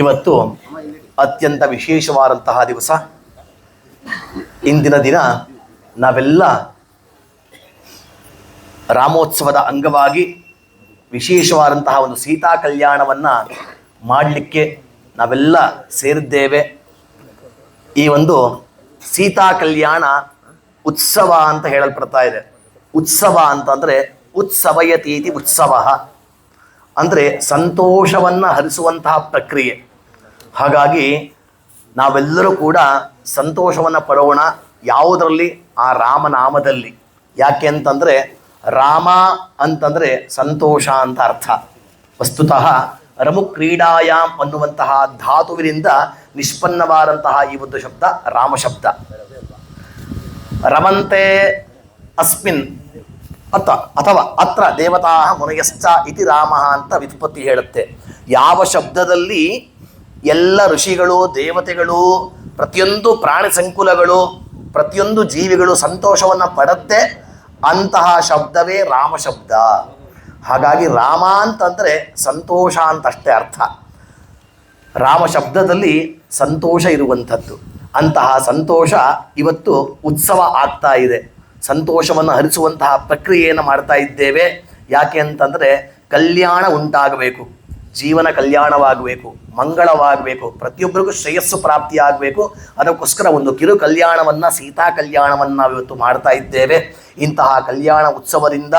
ಇವತ್ತು ಅತ್ಯಂತ ವಿಶೇಷವಾದಂತಹ ದಿವಸ. ಇಂದಿನ ದಿನ ನಾವೆಲ್ಲ ರಾಮೋತ್ಸವದ ಅಂಗವಾಗಿ ವಿಶೇಷವಾದಂತಹ ಒಂದು ಸೀತಾ ಕಲ್ಯಾಣವನ್ನು ಮಾಡಲಿಕ್ಕೆ ನಾವೆಲ್ಲ ಸೇರಿದ್ದೇವೆ. ಈ ಒಂದು ಸೀತಾ ಕಲ್ಯಾಣ ಉತ್ಸವ ಅಂತ ಹೇಳಲ್ಪಡ್ತಾ ಇದೆ. ಉತ್ಸವ ಅಂತಂದರೆ ಉತ್ಸವಯತೀತಿ ಉತ್ಸವ ಅಂದರೆ ಸಂತೋಷವನ್ನು ಹರಿಸುವಂತಹ ಪ್ರಕ್ರಿಯೆ. ಹಾಗಾಗಿ ನಾವೆಲ್ಲರೂ ಕೂಡ ಸಂತೋಷವನ್ನು ಪಡೋಣ. ಯಾವುದರಲ್ಲಿ? ಆ ರಾಮನಾಮದಲ್ಲಿ. ಯಾಕೆ ಅಂತಂದರೆ ರಾಮ ಅಂತಂದರೆ ಸಂತೋಷ ಅಂತ ಅರ್ಥ. ವಸ್ತುತಃ ರಮು ಕ್ರೀಡಾಯಾಮ್ ಅನ್ನುವಂತಹ ಧಾತುವಿನಿಂದ ನಿಷ್ಪನ್ನವಾದಂತಹ ಈ ಒಂದು ಶಬ್ದ ರಾಮ ಶಬ್ದ. ರಮಂತೆ ಅಸ್ಮಿನ್ ಅಥವಾ ಅತ್ರ ದೇವತಾ ಮುನಯಶ್ಚ ಇತಿ ರಾಮ ಅಂತ ವ್ಯುತ್ಪತ್ತಿ ಹೇಳುತ್ತೆ. ಯಾವ ಶಬ್ದದಲ್ಲಿ ಎಲ್ಲ ಋಷಿಗಳು, ದೇವತೆಗಳು, ಪ್ರತಿಯೊಂದು ಪ್ರಾಣಿ ಸಂಕುಲಗಳು, ಪ್ರತಿಯೊಂದು ಜೀವಿಗಳು ಸಂತೋಷವನ್ನು ಪಡುತ್ತೆ ಅಂತಹ ಶಬ್ದವೇ ರಾಮ ಶಬ್ದ. ಹಾಗಾಗಿ ರಾಮ ಅಂತಂದರೆ ಸಂತೋಷ ಅಂತಷ್ಟೇ ಅರ್ಥ. ರಾಮ ಶಬ್ದದಲ್ಲಿ ಸಂತೋಷ ಇರುವಂಥದ್ದು. ಅಂತಹ ಸಂತೋಷ ಇವತ್ತು ಉತ್ಸವ ಆಗ್ತಾ ಇದೆ. ಸಂತೋಷವನ್ನು ಹರಿಸುವಂತಹ ಪ್ರಕ್ರಿಯೆಯನ್ನು ಮಾಡ್ತಾ ಇದ್ದೇವೆ. ಯಾಕೆ ಅಂತಂದರೆ ಕಲ್ಯಾಣ ಉಂಟಾಗಬೇಕು, ಜೀವನ ಕಲ್ಯಾಣವಾಗಬೇಕು, ಮಂಗಳವಾಗಬೇಕು, ಪ್ರತಿಯೊಬ್ಬರಿಗೂ ಶ್ರೇಯಸ್ಸು ಪ್ರಾಪ್ತಿಯಾಗಬೇಕು. ಅದಕ್ಕೋಸ್ಕರ ಒಂದು ಕಿರು ಕಲ್ಯಾಣವನ್ನು, ಸೀತಾ ಕಲ್ಯಾಣವನ್ನು ನಾವು ಇವತ್ತು ಮಾಡ್ತಾ ಇದ್ದೇವೆ. ಇಂತಹ ಕಲ್ಯಾಣ ಉತ್ಸವದಿಂದ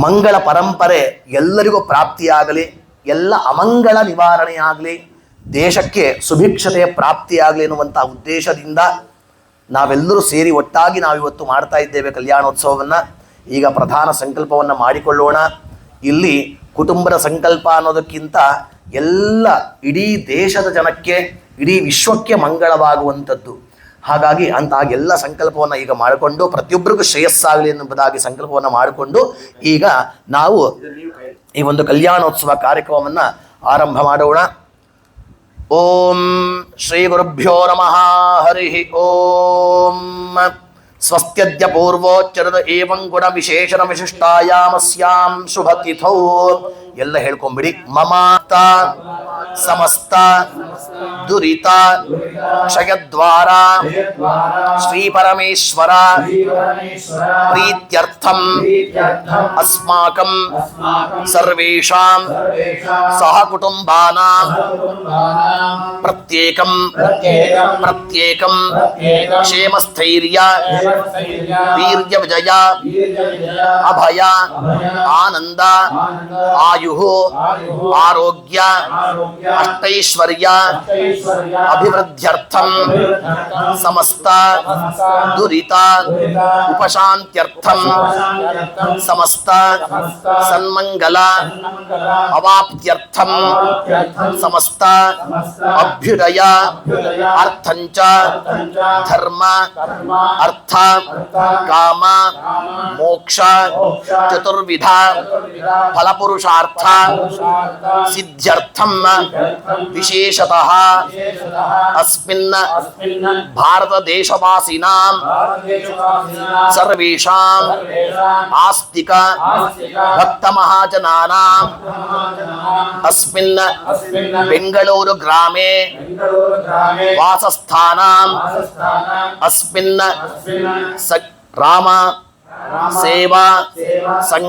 ಮಂಗಳ ಪರಂಪರೆ ಎಲ್ಲರಿಗೂ ಪ್ರಾಪ್ತಿಯಾಗಲಿ, ಎಲ್ಲ ಅಮಂಗಳ ನಿವಾರಣೆಯಾಗಲಿ, ದೇಶಕ್ಕೆ ಸುಭಿಕ್ಷತೆಯ ಪ್ರಾಪ್ತಿಯಾಗಲಿ ಎನ್ನುವಂಥ ಉದ್ದೇಶದಿಂದ ನಾವೆಲ್ಲರೂ ಸೇರಿ ಒಟ್ಟಾಗಿ ನಾವಿವತ್ತು ಮಾಡ್ತಾ ಇದ್ದೇವೆ ಕಲ್ಯಾಣೋತ್ಸವವನ್ನು. ಈಗ ಪ್ರಧಾನ ಸಂಕಲ್ಪವನ್ನು ಮಾಡಿಕೊಳ್ಳೋಣ. ಇಲ್ಲಿ ಕುಟುಂಬದ ಸಂಕಲ್ಪ ಅನ್ನೋದಕ್ಕಿಂತ ಎಲ್ಲ ಇಡೀ ದೇಶದ ಜನಕ್ಕೆ, ಇಡೀ ವಿಶ್ವಕ್ಕೆ ಮಂಗಳವಾಗುವಂಥದ್ದು. ಹಾಗಾಗಿ ಅಂತಹ ಎಲ್ಲ ಸಂಕಲ್ಪವನ್ನು ಈಗ ಮಾಡಿಕೊಂಡು ಪ್ರತಿಯೊಬ್ಬರಿಗೂ ಶ್ರೇಯಸ್ಸಾಗಲಿ ಎನ್ನುವುದಾಗಿ ಸಂಕಲ್ಪವನ್ನು ಮಾಡಿಕೊಂಡು ಈಗ ನಾವು ಈ ಒಂದು ಕಲ್ಯಾಣೋತ್ಸವ ಕಾರ್ಯಕ್ರಮವನ್ನು ಆರಂಭ ಮಾಡೋಣ. ಓಂ ಶ್ರೀ ಗುರುಭ್ಯೋ ನಮಃ. ಹರಿ ಓಂ. ಸ್ವಸ್ತ್ಯದ್ಯ ಪೂರ್ವೋಚ್ಚರದ ಏವಂ ಗುಣ ವಿಶೇಷಣ ವಿಶಿಷ್ಟಾಯಾಮಸ್ಯಾಂ ಶುಭತಿಥೌ. ಎಲ್ಲ ಹೇಳ್ಕೊಂಬಿಡಿ. ಮಮಾತ ಸಮಸ್ತ ದುರಿತ ಕ್ಷಯದ್ವಾರ ಶ್ರೀ ಪರಮೇಶ್ವರ ಪ್ರೀತ್ಯರ್ಥಂ ಅಸ್ಮಾಕಂ ಸರ್ವೇಷಾಂ ಸಹ ಕುಟುಂಬಾನಾಂ ಪ್ರತ್ಯೇಕಂ ಕ್ಷೇಮಸ್ಥೈರ್ಯ ವೀರ್ಯ ವಿಜಯ ಅಭಯ ಆನಂದ ಆಯುಃ ಆರೋಗ್ಯ ಅಷ್ಟೈಶ್ವರ್ಯ ಅಭಿವೃದ್ಧ್ಯರ್ಥಂ ಸಮಸ್ತ ದುರಿತ ಉಪಶಾಂತ್ಯರ್ಥಂ ಸಮಸ್ತ ಸನ್ಮಂಗಲ ಅವಾಪ್ತ್ಯರ್ಥಂ ಸಮಸ್ತ ಅಭ್ಯುದಯ ಅರ್ಥಂಚ ಧರ್ಮ ಅರ್ಥ ಕಾಮ ಮೋಕ್ಷ ಚತುರ್ವಿಧ ಫಲಪುರುಷಾರ್ಥ ಸಿದ್ಧ್ಯರ್ಥಂ ವಿಶೇಷತಃ ಅಸ್ಮಿನ್ ಭಾರತ ದೇಶವಾಸಿನಾಂ ಸರ್ವೇಷಾಂ ಆಸ್ತಿಕ ಭಕ್ತ ಮಹಾಜನಾನಾಂ ಅಸ್ಮಿನ್ ಬೆಂಗಳೂರು ಗ್ರಾಮೇ ವಾಸಸ್ಥಾನಾಂ ಅಸ್ಮಿನ್ ರಾಮ ಸೇವಾ ಸಂಘ